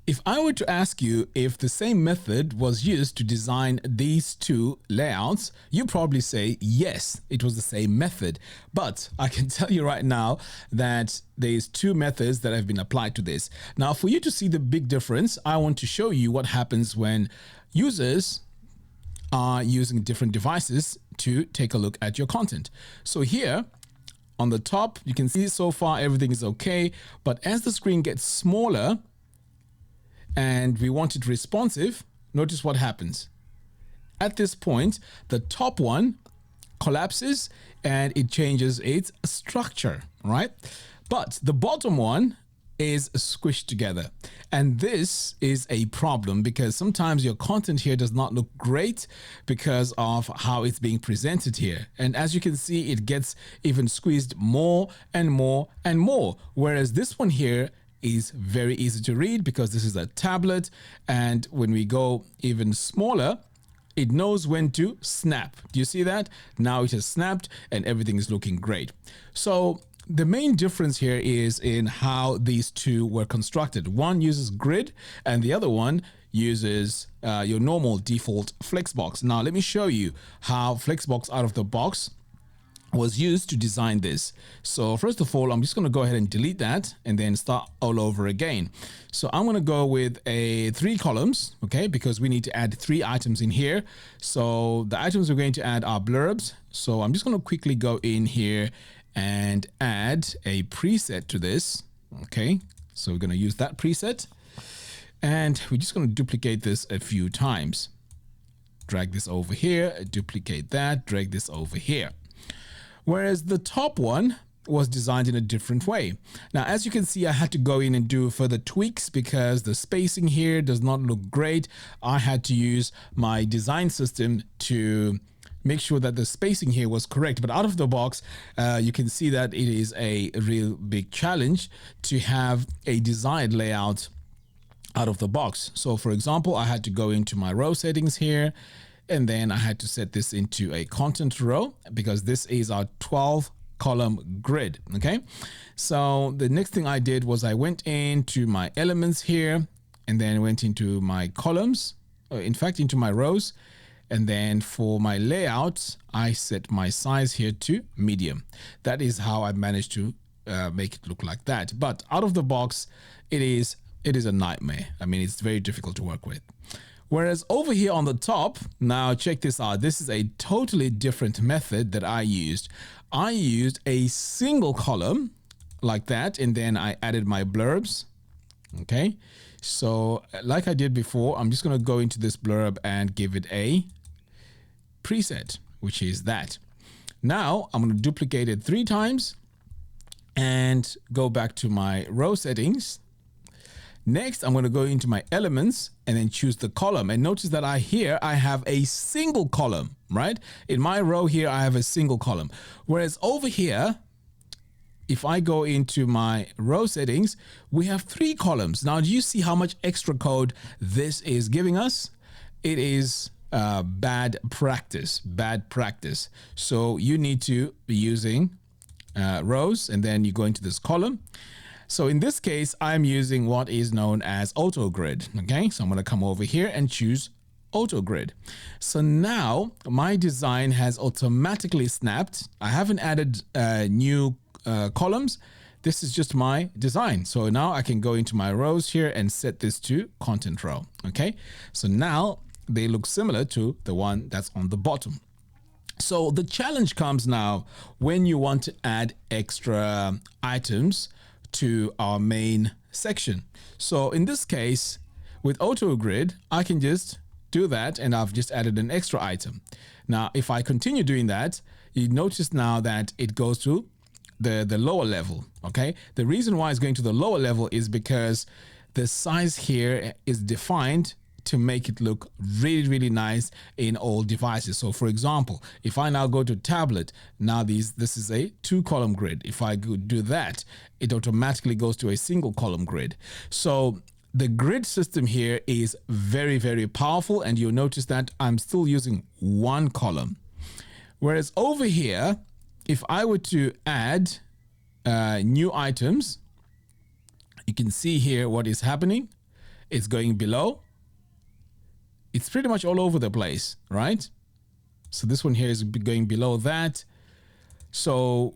If I were to ask you if the same method was used to design these two layouts, you probably say yes, it was the same method. But I can tell you right now that there's two methods that have been applied to this. Now, for you to see the big difference, I want to show you what happens when users are using different devices to take a look at your content. So here on the top, you can see so far everything is okay. But as the screen gets smaller, and we want it responsive, notice what happens. At this point, the top one collapses and it changes its structure, right? But the bottom one is squished together. And this is a problem because sometimes your content here does not look great because of how it's being presented here. And as you can see, it gets even squeezed more and more and more. Whereas this one here is very easy to read because this is a tablet, and when we go even smaller, it knows when to snap. Do you see that? Now it has snapped and everything is looking great. So the main difference here is in how these two were constructed. One uses grid and the other one uses your normal default Flexbox. Now let me show you how Flexbox out of the box was used to design this. So first of all, I'm just going to go ahead and delete that and then start all over again. So I'm going to go with a 3 columns, okay, because we need to add 3 items in here. So the items we're going to add are blurbs. So I'm just going to quickly go in here and add a preset to this. Okay, so we're going to use that preset and we're just going to duplicate this a few times. Drag this over here, duplicate that, drag this over here. Whereas the top one was designed in a different way. Now, as you can see, I had to go in and do further tweaks because the spacing here does not look great. I had to use my design system to make sure that the spacing here was correct. But out of the box, you can see that it is a real big challenge to have a desired layout out of the box. So for example, I had to go into my row settings here, and then I had to set this into a content row because this is our 12 column grid. Okay. So the next thing I did was I went into my elements here and then went into my columns, in fact, into my rows. And then for my layout, I set my size here to medium. That is how I managed to make it look like that. But out of the box, it is a nightmare. I mean, it's very difficult to work with. Whereas over here on the top, now check this out. This is a totally different method that I used. I used a single column like that, and then I added my blurbs. Okay, so like I did before, I'm just going to go into this blurb and give it a preset, which is that. Now I'm going to duplicate it 3 times and go back to my row settings. Next, I'm going to go into my elements and then choose the column. And notice that I have a single column, right? In my row here, I have a single column. Whereas over here, if I go into my row settings, we have 3 columns. Now, do you see how much extra code this is giving us? It is bad practice. So you need to be using rows, and then you go into this column. So in this case, I'm using what is known as auto grid. Okay, so I'm going to come over here and choose auto grid. So now my design has automatically snapped. I haven't added new columns. This is just my design. So now I can go into my rows here and set this to content row. Okay, so now they look similar to the one that's on the bottom. So the challenge comes now when you want to add extra items to our main section. So in this case, with auto grid, I can just do that and I've just added an extra item. Now, if I continue doing that, you notice now that it goes to the lower level. Okay. The reason why it's going to the lower level is because the size here is defined to make it look really, really nice in all devices. So for example, if I now go to tablet, now this is a 2 column grid. If I do that, it automatically goes to a single column grid. So the grid system here is very, very powerful. And you'll notice that I'm still using 1 column. Whereas over here, if I were to add new items, you can see here what is happening. it's going below. It's pretty much all over the place, right? So this one here is going below that. So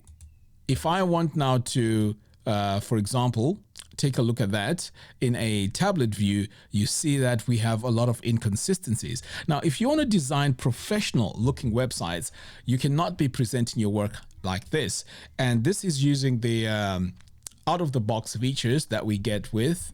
if I want now to, for example, take a look at that in a tablet view, you see that we have a lot of inconsistencies. Now, if you want to design professional looking websites, you cannot be presenting your work like this. And this is using the out of the box features that we get with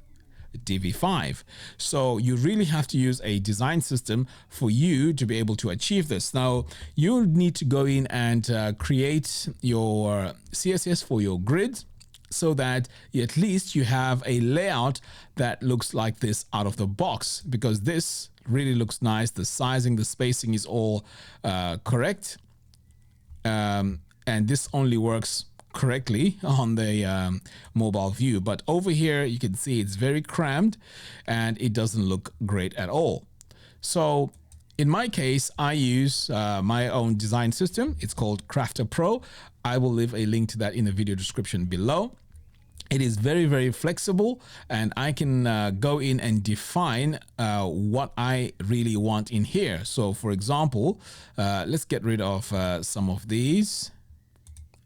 Divi 5. So you really have to use a design system for you to be able to achieve this. Now, you need to go in and create your CSS for your grid, so that at least you have a layout that looks like this out of the box, because this really looks nice. The sizing, the spacing is all correct. And this only works correctly on the mobile view. But over here, you can see it's very crammed and it doesn't look great at all. So in my case, I use my own design system. It's called KrafterPRO. I will leave a link to that in the video description below. It is very, very flexible, and I can go in and define what I really want in here. So for example, let's get rid of some of these,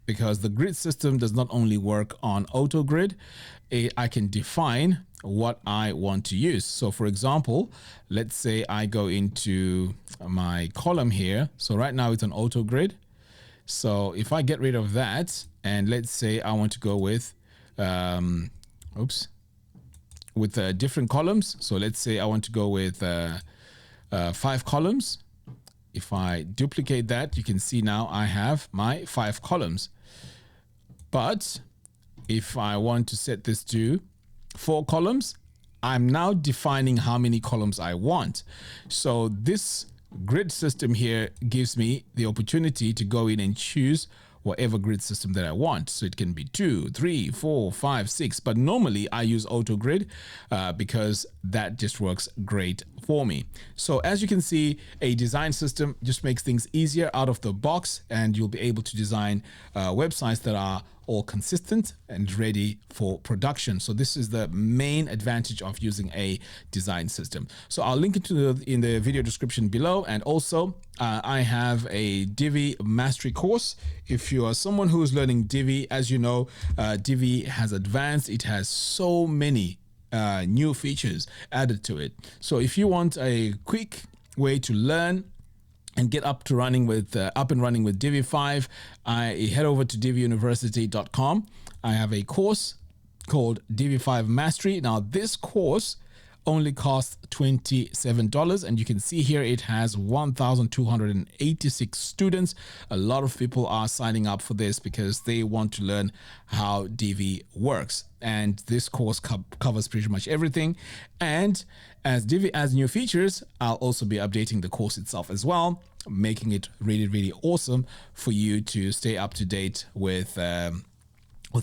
because the grid system does not only work on auto grid. I can define what I want to use. So for example, let's say I go into my column here. So right now it's an auto grid. So if I get rid of that, and let's say I want to go with different columns. So let's say I want to go with 5 columns. If I duplicate that, you can see now I have my 5 columns. But if I want to set this to 4 columns, I'm now defining how many columns I want. So this grid system here gives me the opportunity to go in and choose whatever grid system that I want. So it can be 2, 3, 4, 5, 6. But normally I use auto grid because that just works great for me. So as you can see, a design system just makes things easier out of the box, and you'll be able to design websites that are all consistent and ready for production. So this is the main advantage of using a design system. So I'll link it to in the video description below. And also I have a Divi mastery course. If you are someone who is learning Divi, as you know, Divi has advanced. It has so many new features added to it. So if you want a quick way to learn and get up and running with Divi 5, head over to diviuniversity.com. I have a course called Divi 5 Mastery. Now this course only costs $27, and you can see here it has 1,286 students. A lot of people are signing up for this because they want to learn how Divi works, and this course covers pretty much everything. And as Divi adds new features, I'll also be updating the course itself as well, making it really, really awesome for you to stay up to date with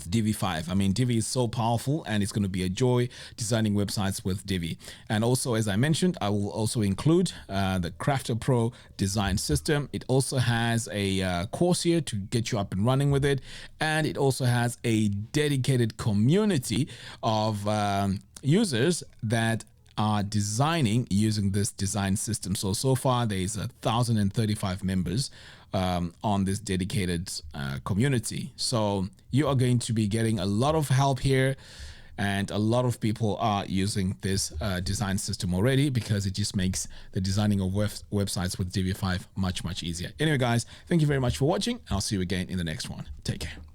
Divi 5. I mean, Divi is so powerful, and it's going to be a joy designing websites with Divi. And also, as I mentioned, I will also include the KrafterPRO design system. It also has a course here to get you up and running with it. And it also has a dedicated community of users that are designing using this design system. So far there's 1,035 members on this dedicated community. So you are going to be getting a lot of help here, and a lot of people are using this design system already, because it just makes the designing of websites with Divi 5 much, much easier. Anyway, guys, thank you very much for watching. I'll see you again in the next one. Take care.